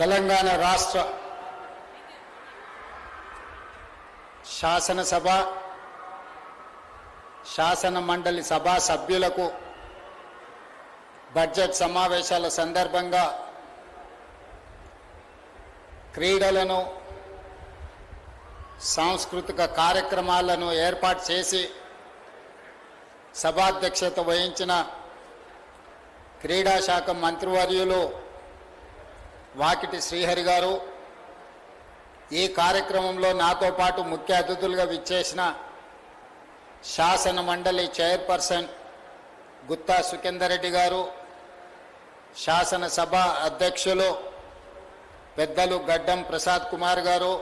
తెలంగాణ రాష్ట్ర శాసనసభ శాసన మండలి సభా సభ్యులకు బడ్జెట్ సమావేశాల సందర్భంగా క్రీడలను సాంస్కృతిక కార్యక్రమాలను ఏర్పాటు చేసి సభాధ్యక్షత వహించిన క్రీడా శాఖ మంత్రివర్యులు వాకిటి శ్రీహరి గారు, ఈ కార్యక్రమంలో నాతో పాటు ముఖ్య అతిథులుగా విచ్చేసిన శాసన మండలి చైర్పర్సన్ గుత్తా సుఖేందర్ రెడ్డి గారు, శాసనసభ అధ్యక్షులు పెద్దలు గడ్డం ప్రసాద్ కుమార్ గారు,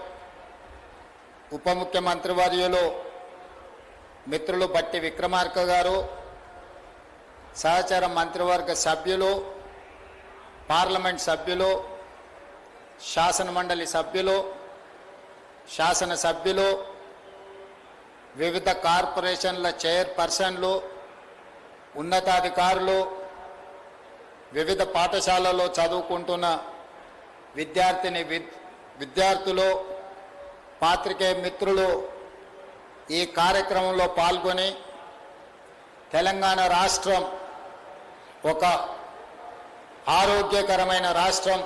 ఉప ముఖ్యమంత్రి వర్యులు మిత్రులు బట్టి విక్రమార్క గారు, సహచర మంత్రివర్గ సభ్యులు, పార్లమెంట్ సభ్యులు, శాసన మండలి సభ్యులు, శాసన సభ్యులు, వివిధ కార్పొరేషన్ల చైర్పర్సన్లు, ఉన్నతాధికారులు, వివిధ పాఠశాలలో చదువుకుంటున్న విద్యార్థులు, పాత్రికేయ మిత్రులు ఈ కార్యక్రమంలో పాల్గొని తెలంగాణ రాష్ట్రం ఒక ఆరోగ్యకరమైన రాష్ట్రం,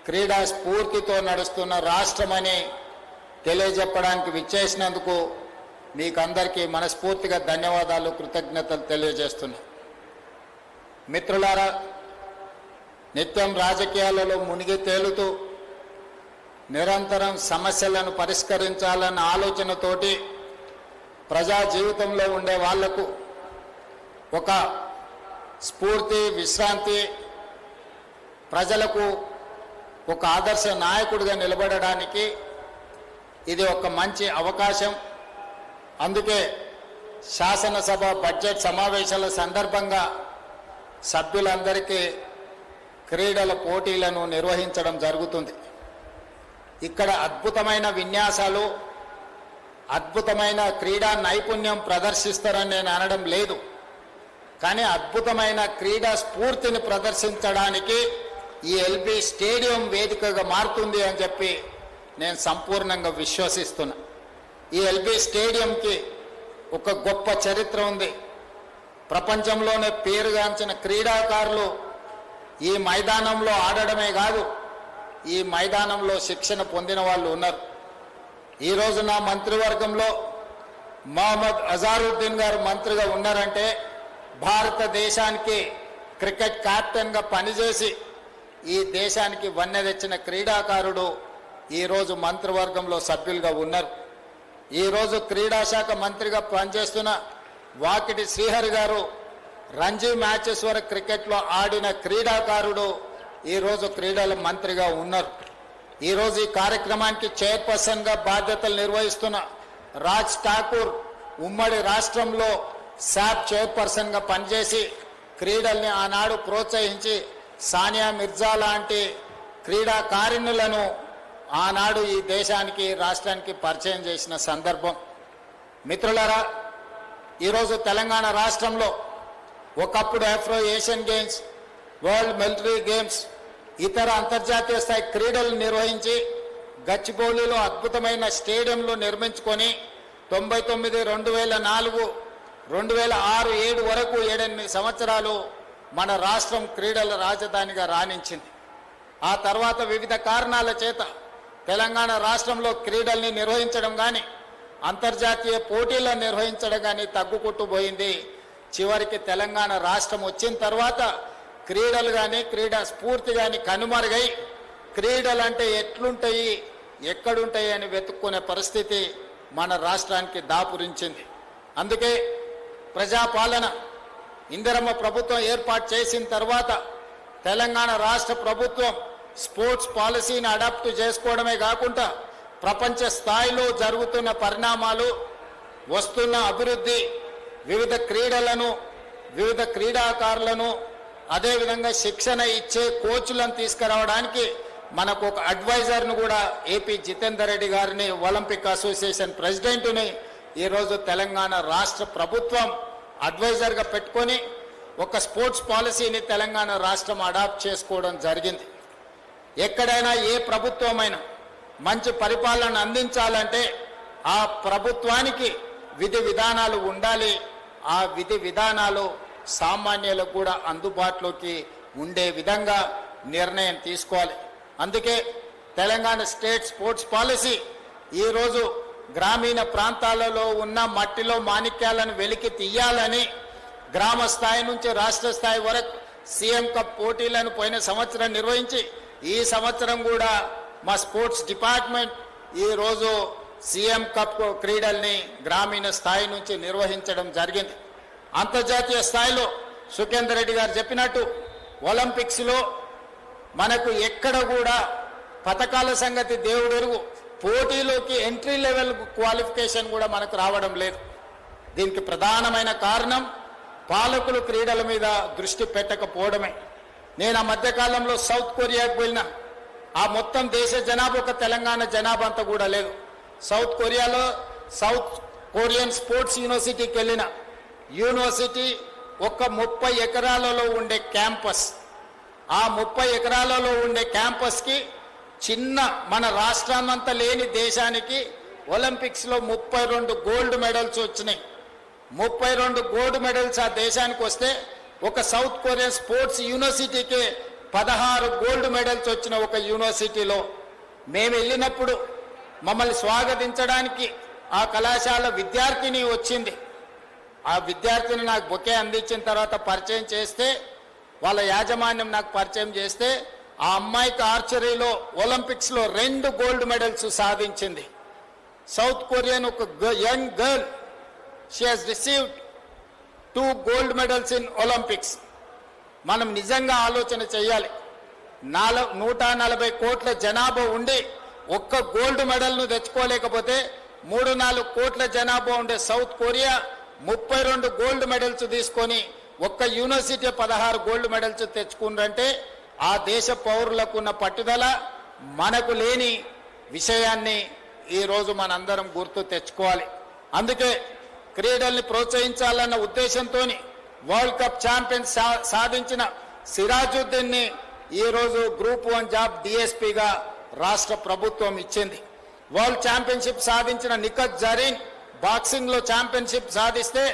క్రీడా స్ఫూర్తితో నడుస్తున్న రాష్ట్రమని తెలియజెప్పడానికి విచ్చేసినందుకు మీకందరికీ మనస్ఫూర్తిగా ధన్యవాదాలు, కృతజ్ఞతలు తెలియజేస్తున్నా. మిత్రులారా, నిత్యం రాజకీయాలలో మునిగి తేలుతూ నిరంతరం సమస్యలను పరిష్కరించాలన్న ఆలోచనతోటి ప్రజా జీవితంలో ఉండే వాళ్లకు ఒక స్ఫూర్తి, విశ్రాంతి, ప్రజలకు ఒక ఆదర్శ నాయకుడిగా నిలబడడానికి ఇది ఒక మంచి అవకాశం. అందుకే శాసనసభ బడ్జెట్ సమావేశాల సందర్భంగా సభ్యులందరికీ క్రీడల పోటీలను నిర్వహించడం జరుగుతుంది. ఇక్కడ అద్భుతమైన విన్యాసాలు, అద్భుతమైన క్రీడా నైపుణ్యం ప్రదర్శిస్తారని నేను అనడం లేదు, కానీ అద్భుతమైన క్రీడా స్ఫూర్తిని ప్రదర్శించడానికి ఈ ఎల్బీ స్టేడియం వేదికగా మారుతుంది అని చెప్పి నేను సంపూర్ణంగా విశ్వసిస్తున్నా. ఈ ఎల్బీ స్టేడియంకి ఒక గొప్ప చరిత్ర ఉంది. ప్రపంచంలోనే పేరుగాంచిన క్రీడాకారులు ఈ మైదానంలో ఆడడమే కాదు, ఈ మైదానంలో శిక్షణ పొందిన వాళ్ళు ఉన్నారు. ఈరోజు నా మంత్రివర్గంలో మహమ్మద్ అజారుద్దీన్ గారు మంత్రిగా ఉన్నారంటే భారతదేశానికి క్రికెట్ కెప్టెన్గా పనిచేసి ఈ దేశానికి వన్నె తెచ్చిన క్రీడాకారుడు ఈరోజు మంత్రివర్గంలో సభ్యులుగా ఉన్నారు. ఈరోజు క్రీడాశాఖ మంత్రిగా పనిచేస్తున్న వాకిటి శ్రీహరి గారు రంజీ మ్యాచెస్ వరకు క్రికెట్లో ఆడిన క్రీడాకారుడు ఈరోజు క్రీడల మంత్రిగా ఉన్నారు. ఈరోజు ఈ కార్యక్రమానికి చైర్పర్సన్గా బాధ్యతలు నిర్వహిస్తున్న రాజ్ ఠాకూర్ ఉమ్మడి రాష్ట్రంలో శాప్ చైర్పర్సన్గా పనిచేసి క్రీడల్ని ఆనాడు ప్రోత్సహించి సానియా మిర్జా లాంటి క్రీడాకారిణులను ఆనాడు ఈ దేశానికి, రాష్ట్రానికి పరిచయం చేసిన సందర్భం. మిత్రులారా, ఈరోజు తెలంగాణ రాష్ట్రంలో ఒకప్పుడు Afro Asian games, world military games, ఇతర అంతర్జాతీయ స్థాయి క్రీడలు నిర్వహించి గచ్చిబౌలిలో అద్భుతమైన స్టేడియంలు నిర్మించుకొని 99, 2004, 2006, 2007 వరకు 7-8 సంవత్సరాలు మన రాష్ట్రం క్రీడల రాజధానిగా రాణించింది. ఆ తర్వాత వివిధ కారణాల చేత తెలంగాణ రాష్ట్రంలో క్రీడల్ని నిర్వహించడం కానీ, అంతర్జాతీయ పోటీలను నిర్వహించడం కానీ తగ్గుకుంటూ పోయింది. చివరికి తెలంగాణ రాష్ట్రం వచ్చిన తర్వాత క్రీడలు కానీ, క్రీడా స్ఫూర్తి కానీ కనుమరుగై క్రీడలు అంటే ఎట్లుంటాయి, ఎక్కడుంటాయి అని వెతుక్కునే పరిస్థితి మన రాష్ట్రానికి దాపురించింది. అందుకే ప్రజాపాలన ఇందిరమ్మ ప్రభుత్వం ఏర్పాటు చేసిన తర్వాత తెలంగాణ రాష్ట్ర ప్రభుత్వం స్పోర్ట్స్ పాలసీని అడాప్ట్ చేసుకోవడమే కాకుండా ప్రపంచ స్థాయిలో జరుగుతున్న పరిణామాలు, వస్తున్న అభివృద్ధి, వివిధ క్రీడలను, వివిధ క్రీడాకారులను, అదేవిధంగా శిక్షణ ఇచ్చే కోచ్లను తీసుకురావడానికి మనకు ఒక అడ్వైజర్ను కూడా ఏపీ జితేందర్ రెడ్డి గారిని, ఒలింపిక్ అసోసియేషన్ ప్రెసిడెంట్ని ఈరోజు తెలంగాణ రాష్ట్ర ప్రభుత్వం అడ్వైజర్గా పెట్టుకొని ఒక స్పోర్ట్స్ పాలసీని తెలంగాణ రాష్ట్రం అడాప్ట్ చేసుకోవడం జరిగింది. ఎక్కడైనా ఏ ప్రభుత్వమైనా మంచి పరిపాలన అందించాలంటే ఆ ప్రభుత్వానికి విధి విధానాలు ఉండాలి. ఆ విధి విధానాలు సామాన్యులకు కూడా అందుబాటులోకి ఉండే విధంగా నిర్ణయం తీసుకోవాలి. అందుకే తెలంగాణ స్టేట్ స్పోర్ట్స్ పాలసీ ఈరోజు గ్రామీణ ప్రాంతాలలో ఉన్న మట్టిలో మాణిక్యాలను వెలికి తీయాలని గ్రామ స్థాయి నుంచి రాష్ట్ర స్థాయి వరకు సీఎం కప్ పోటీలను పోయిన సంవత్సరం నిర్వహించి ఈ సంవత్సరం కూడా మా స్పోర్ట్స్ డిపార్ట్మెంట్ ఈరోజు సీఎం కప్ క్రీడల్ని గ్రామీణ స్థాయి నుంచి నిర్వహించడం జరిగింది. అంతర్జాతీయ స్థాయిలో సుఖేందర్ రెడ్డి గారు చెప్పినట్టు ఒలింపిక్స్లో మనకు ఎక్కడ కూడా పథకాల సంగతి దేవుడెరుగు, పోటీలోకి ఎంట్రీ లెవెల్ క్వాలిఫికేషన్ కూడా మనకు రావడం లేదు. దీనికి ప్రధానమైన కారణం పాలకులు క్రీడల మీద దృష్టి పెట్టకపోవడమే. నేను ఆ మధ్యకాలంలో సౌత్ కొరియాకు వెళ్ళిన ఆ మొత్తం దేశ జనాభా ఒక తెలంగాణ జనాభా అంతా కూడా లేదు. సౌత్ కొరియాలో సౌత్ కొరియన్ స్పోర్ట్స్ యూనివర్సిటీకి వెళ్ళిన యూనివర్సిటీ ఒక 30 ఎకరాలలో ఉండే క్యాంపస్. ఆ 30 ఎకరాలలో ఉండే క్యాంపస్కి చిన్న మన రాష్ట్రాన్నంతా లేని దేశానికి ఒలింపిక్స్లో 32 గోల్డ్ మెడల్స్ వచ్చినాయి. 32 గోల్డ్ మెడల్స్ ఆ దేశానికి వస్తే ఒక సౌత్ కొరియన్ స్పోర్ట్స్ యూనివర్సిటీకి 16 గోల్డ్ మెడల్స్ వచ్చిన ఒక యూనివర్సిటీలో మేము వెళ్ళినప్పుడు మమ్మల్ని స్వాగతించడానికి ఆ కళాశాల విద్యార్థిని వచ్చింది. ఆ విద్యార్థిని నాకు బొకే అందించిన తర్వాత పరిచయం చేస్తే, వాళ్ళ యాజమాన్యం నాకు పరిచయం చేస్తే, ఆ అమ్మాయికి ఆర్చరీలో ఒలింపిక్స్లో 2 గోల్డ్ మెడల్స్ సాధించింది. సౌత్ కొరియన్ ఒక young girl, she has received 2 gold medals in Olympics. మనం నిజంగా ఆలోచన చేయాలి. 140 కోట్ల జనాభా ఉండి ఒక్క గోల్డ్ మెడల్ను తెచ్చుకోలేకపోతే 3-4 కోట్ల జనాభా ఉండే సౌత్ కొరియా 32 గోల్డ్ మెడల్స్ తీసుకొని ఒక్క యూనివర్సిటీ 16 గోల్డ్ మెడల్స్ తెచ్చుకుందంటే ఆ దేశ పౌరులకు ఉన్న పట్టుదల మనకు లేని విషయాన్ని ఈరోజు మనందరం గుర్తు తెచ్చుకోవాలి. అందుకే క్రీడల్ని ప్రోత్సహించాలన్న ఉద్దేశంతో వరల్డ్ కప్ ఛాంపియన్ సాధించిన సిరాజుద్దీన్ని ఈరోజు గ్రూప్ 1 జాబ్ డిఎస్పీగా రాష్ట్ర ప్రభుత్వం ఇచ్చింది. వరల్డ్ ఛాంపియన్షిప్ సాధించిన నిఖత్ జరీన్ బాక్సింగ్లో ఛాంపియన్షిప్ సాధిస్తే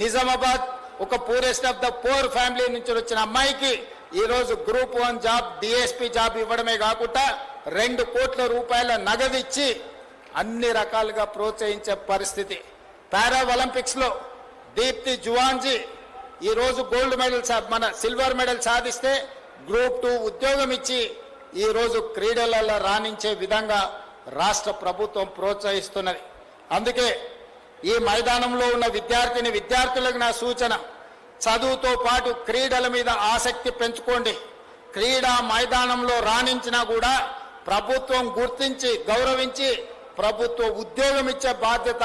నిజామాబాద్ ఒక poorest of the poor family నుంచి వచ్చిన అమ్మాయికి ఈరోజు గ్రూప్ 1 జాబ్ డిఎస్పీ జాబ్ ఇవ్వడమే కాకుండా 2 కోట్ల రూపాయల నగదు ఇచ్చి అన్ని రకాలుగా ప్రోత్సహించే పరిస్థితి. పారా ఒలింపిక్స్లో దీప్తి జువాన్జీ ఈరోజు గోల్డ్ మెడల్ మన సిల్వర్ మెడల్ సాధిస్తే గ్రూప్ 2 ఉద్యోగం ఇచ్చి ఈరోజు క్రీడలలో రాణించే విధంగా రాష్ట్ర ప్రభుత్వం ప్రోత్సహిస్తున్నది. అందుకే ఈ మైదానంలో ఉన్న విద్యార్థులకు నా సూచన, చదువుతో పాటు క్రీడల మీద ఆసక్తి పెంచుకోండి. క్రీడా మైదానంలో రాణించినా కూడా ప్రభుత్వం గుర్తించి గౌరవించి ప్రభుత్వ ఉద్యోగం ఇచ్చే బాధ్యత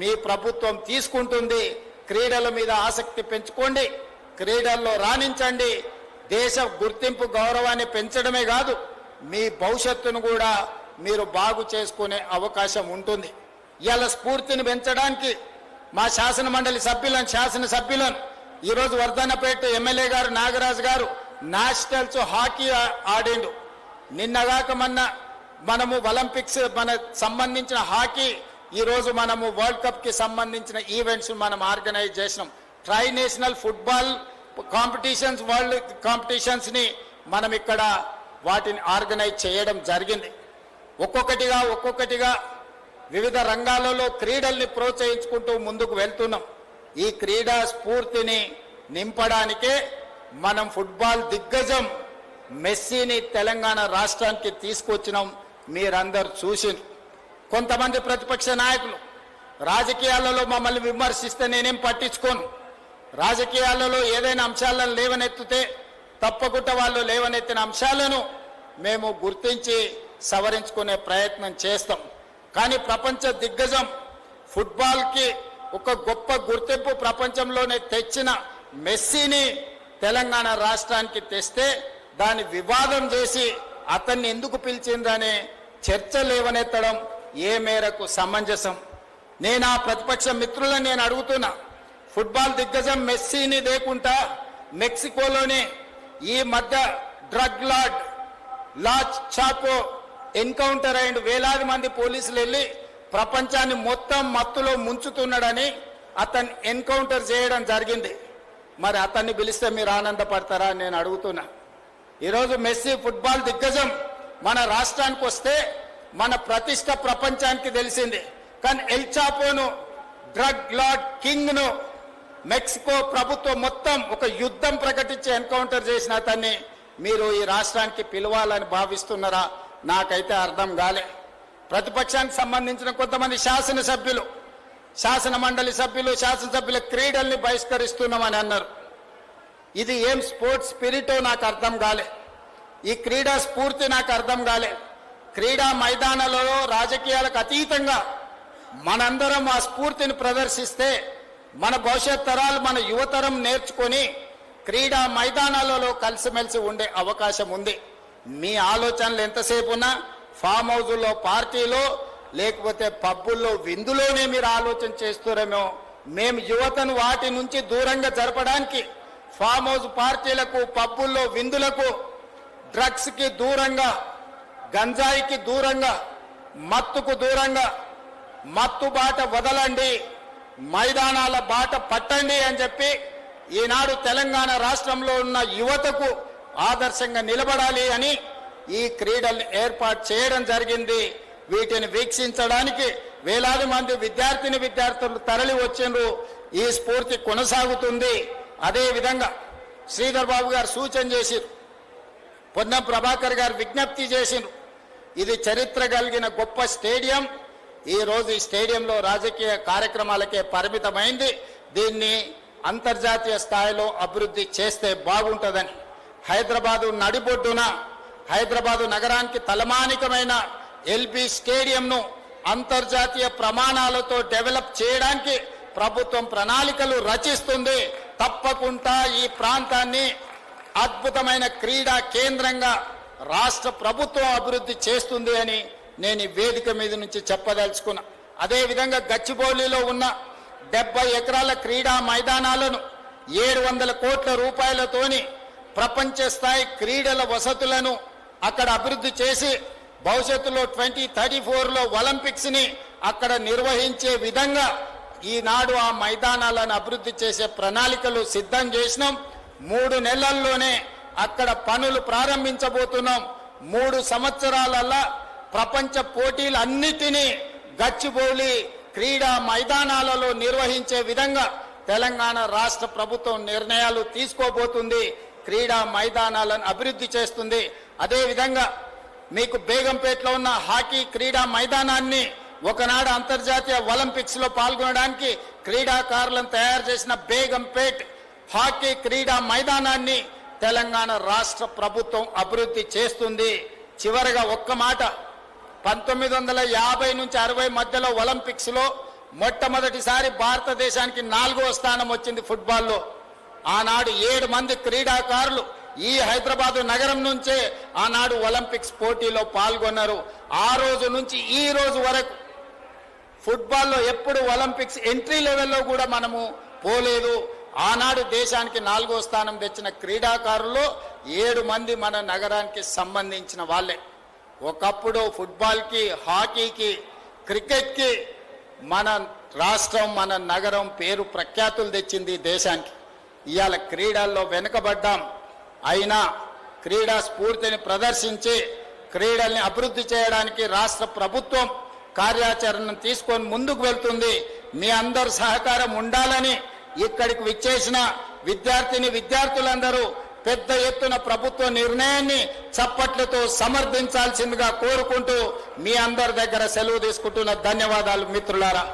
మీ ప్రభుత్వం తీసుకుంటుంది. క్రీడల మీద ఆసక్తి పెంచుకోండి, క్రీడల్లో రాణించండి. దేశ గుర్తింపు గౌరవాన్ని పెంచడమే కాదు, మీ భవిష్యత్తును కూడా మీరు బాగు చేసుకునే అవకాశం ఉంటుంది. ఇవాళ స్ఫూర్తిని పెంచడానికి మా శాసనసభ్యులను ఈరోజు వర్ధన్నపేట ఎమ్మెల్యే గారు నాగరాజు గారు నేషనల్స్ హాకీ ఆడిండు. నిన్నగాక మనము ఒలింపిక్స్ సంబంధించిన హాకీ ఈరోజు మనము వరల్డ్ కప్కి సంబంధించిన ఈవెంట్స్ మనం ఆర్గనైజ్ చేసినాం. Tri national football competitions, world కాంపిటీషన్స్ని మనం ఇక్కడ వాటిని ఆర్గనైజ్ చేయడం జరిగింది. ఒక్కొక్కటిగా వివిధ రంగాలలో క్రీడల్ని ప్రోత్సహించుకుంటూ ముందుకు వెళ్తున్నాం. ఈ క్రీడా స్ఫూర్తిని నింపడానికే మనం ఫుట్బాల్ దిగ్గజం మెస్సీని తెలంగాణ రాష్ట్రానికి తీసుకొచ్చినాం. మీరందరూ చూసి, కొంతమంది ప్రతిపక్ష నాయకులు రాజకీయాలలో మమ్మల్ని విమర్శిస్తే నేనేం పట్టించుకోను. రాజకీయాలలో ఏదైనా అంశాలను లేవనెత్తితే తప్పకుండా వాళ్ళు లేవనెత్తిన అంశాలను మేము గుర్తించి సవరించుకునే ప్రయత్నం చేస్తాం. కానీ ప్రపంచ దిగ్గజం ఫుట్బాల్కి ఒక గొప్ప గుర్తింపు ప్రపంచంలోనే తెచ్చిన మెస్సీని తెలంగాణ రాష్ట్రానికి తెస్తే దాన్ని వివాదం చేసి అతన్ని ఎందుకు పిలిచిందనే చర్చ లేవనెత్తడం ఏ మేరకు సమంజసం? నేను ఆ ప్రతిపక్ష మిత్రులను నేను అడుగుతున్నా, ఫుట్బాల్ దిగ్గజం మెస్సీని లేకుండా మెక్సికోలోనే ఈ మధ్య డ్రగ్ లార్డ్ లా చాపో ఎన్కౌంటర్ అయ్యిండు. వేలాది మంది పోలీసులు వెళ్ళి ప్రపంచాన్ని మొత్తం మత్తులో ముంచుతున్నాడని అతన్ని ఎన్కౌంటర్ చేయడం జరిగింది. మరి అతన్ని పిలిస్తే మీరు ఆనందపడతారా అని నేను అడుగుతున్నా. ఈరోజు మెస్సీ ఫుట్బాల్ దిగ్గజం మన రాష్ట్రానికి వస్తే మన ప్రతిష్ట ప్రపంచానికి తెలిసింది. కానీ ఎల్ చాపోను, డ్రగ్ లార్డ్ కింగ్ను మెక్సికో ప్రభుత్వం మొత్తం ఒక యుద్ధం ప్రకటించి ఎన్కౌంటర్ చేసిన అతన్ని మీరు ఈ రాష్ట్రానికి పిలవాలని భావిస్తున్నారా? నాకైతే అర్థం కాలే. ప్రతిపక్షానికి సంబంధించిన కొంతమంది శాసనసభ్యులు, శాసన మండలి సభ్యులు, శాసనసభ్యుల క్రీడల్ని బహిష్కరిస్తున్నామని అన్నారు. ఇది ఏం స్పోర్ట్స్ స్పిరిటో నాకు అర్థం కాలే. ఈ క్రీడా స్ఫూర్తి నాకు అర్థం కాలే. క్రీడా మైదానాలలో రాజకీయాలకు అతీతంగా మనందరం ఆ స్ఫూర్తిని ప్రదర్శిస్తే మన భవిష్యత్ తరాలు, మన యువతరం నేర్చుకొని క్రీడా మైదానాలలో కలిసిమెలిసి ఉండే అవకాశం ఉంది. మీ ఆలోచనలు ఎంతసేపు ఉన్నా ఫామ్ హౌజుల్లో, పార్టీలో, లేకపోతే పబ్బుల్లో, విందులోనే మీరు ఆలోచన చేస్తారేమో. మేము యువతను వాటి నుంచి దూరంగా జరపడానికి ఫామ్ హౌస్ పార్టీలకు, పబ్బుల్లో, విందులకు, డ్రగ్స్కి దూరంగా, గంజాయికి దూరంగా, మత్తుకు దూరంగా, మత్తు బాట వదలండి, మైదానాల బాట పట్టండి అని చెప్పి ఈనాడు తెలంగాణ రాష్ట్రంలో ఉన్న యువతకు ఆదర్శంగా నిలబడాలి అని ఈ క్రీడల్ని ఏర్పాటు చేయడం జరిగింది. వీటిని వీక్షించడానికి వేలాది మంది విద్యార్థులు తరలి వచ్చిండ్రు. ఈ స్ఫూర్తి కొనసాగుతుంది. అదే విధంగా శ్రీధర్ బాబు గారు సూచన చేసిరు, పొన్నం ప్రభాకర్ గారు విజ్ఞప్తి చేసిండ్రు. ఇది చరిత్ర కలిగిన గొప్ప స్టేడియం. ఈ రోజు ఈ స్టేడియంలో రాజకీయ కార్యక్రమాలకే పరిమితమైంది. దీన్ని అంతర్జాతీయ స్థాయిలో అభివృద్ధి చేస్తే బాగుంటుందని హైదరాబాదు నడిబొడ్డున, హైదరాబాదు నగరానికి తలమానికమైన ఎల్బీ స్టేడియంను అంతర్జాతీయ ప్రమాణాలతో డెవలప్ చేయడానికి ప్రభుత్వం ప్రణాళికలు రచిస్తుంది. తప్పకుండా ఈ ప్రాంతాన్ని అద్భుతమైన క్రీడా కేంద్రంగా రాష్ట్ర ప్రభుత్వం అభివృద్ధి చేస్తుంది అని నేను ఈ వేదిక మీద నుంచి చెప్పదలుచుకున్నా. అదేవిధంగా గచ్చిబౌలిలో ఉన్న 70 ఎకరాల క్రీడా మైదానాలను 700 కోట్ల రూపాయలతోని ప్రపంచ స్థాయి క్రీడల వసతులను అక్కడ అభివృద్ధి చేసి భవిష్యత్తులో 2034లో ఒలింపిక్స్ని అక్కడ నిర్వహించే విధంగా ఈనాడు ఆ మైదానాలను అభివృద్ధి చేసే ప్రణాళికలు సిద్ధం చేసినాం. 3 నెలల్లోనే అక్కడ పనులు ప్రారంభించబోతున్నాం. 3 సంవత్సరాలలో ప్రపంచ పోటీలన్నిటినీ గచ్చిబౌలి క్రీడా మైదానాలలో నిర్వహించే విధంగా తెలంగాణ రాష్ట్ర ప్రభుత్వం నిర్ణయాలు తీసుకోబోతుంది. క్రీడా మైదానాలను అభివృద్ధి చేస్తుంది. అదేవిధంగా మీకు బేగంపేటలో ఉన్న హాకీ క్రీడా మైదానాన్ని ఒకనాడు అంతర్జాతీయ ఒలింపిక్స్లో పాల్గొనడానికి క్రీడాకారులను తయారు చేసిన బేగంపేట్ హాకీ క్రీడా మైదానాన్ని తెలంగాణ రాష్ట్ర ప్రభుత్వం అభివృద్ధి చేస్తుంది. చివరగా ఒక్క మాట, 1950 నుంచి 60 మధ్యలో ఒలింపిక్స్లో మొట్టమొదటిసారి భారతదేశానికి 4వ స్థానం వచ్చింది ఫుట్బాల్లో. ఆనాడు 7 మంది క్రీడాకారులు ఈ హైదరాబాదు నగరం నుంచే ఆనాడు ఒలింపిక్స్ పోటీలో పాల్గొన్నారు. ఆ రోజు నుంచి ఈ రోజు వరకు ఫుట్బాల్లో ఎప్పుడు ఒలింపిక్స్ ఎంట్రీ లెవెల్లో కూడా మనము పోలేదు. ఆనాడు దేశానికి 4వ స్థానం తెచ్చిన క్రీడాకారులు 7 మంది మన నగరానికి సంబంధించిన వాళ్ళే. ఒకప్పుడు ఫుట్బాల్కి, హాకీకి, క్రికెట్కి మన రాష్ట్రం, మన నగరం పేరు ప్రఖ్యాతులు తెచ్చింది దేశానికి. ఇవాళ క్రీడల్లో వెనుకబడ్డాం. అయినా క్రీడా స్ఫూర్తిని ప్రదర్శించి క్రీడల్ని అభివృద్ధి చేయడానికి రాష్ట్ర ప్రభుత్వం కార్యాచరణను తీసుకొని ముందుకు వెళ్తుంది. మీ అందరి సహకారం ఉండాలని ఇక్కడికి విచ్చేసిన విద్యార్థులందరూ పెద్ద ఎత్తున ప్రభుత్వ నిర్ణయాన్ని చప్పట్లతో సమర్థించాల్సిందిగా కోరుకుంటూ మీ అందరి దగ్గర సెలవు తీసుకుంటున్న ధన్యవాదాలు మిత్రులారా.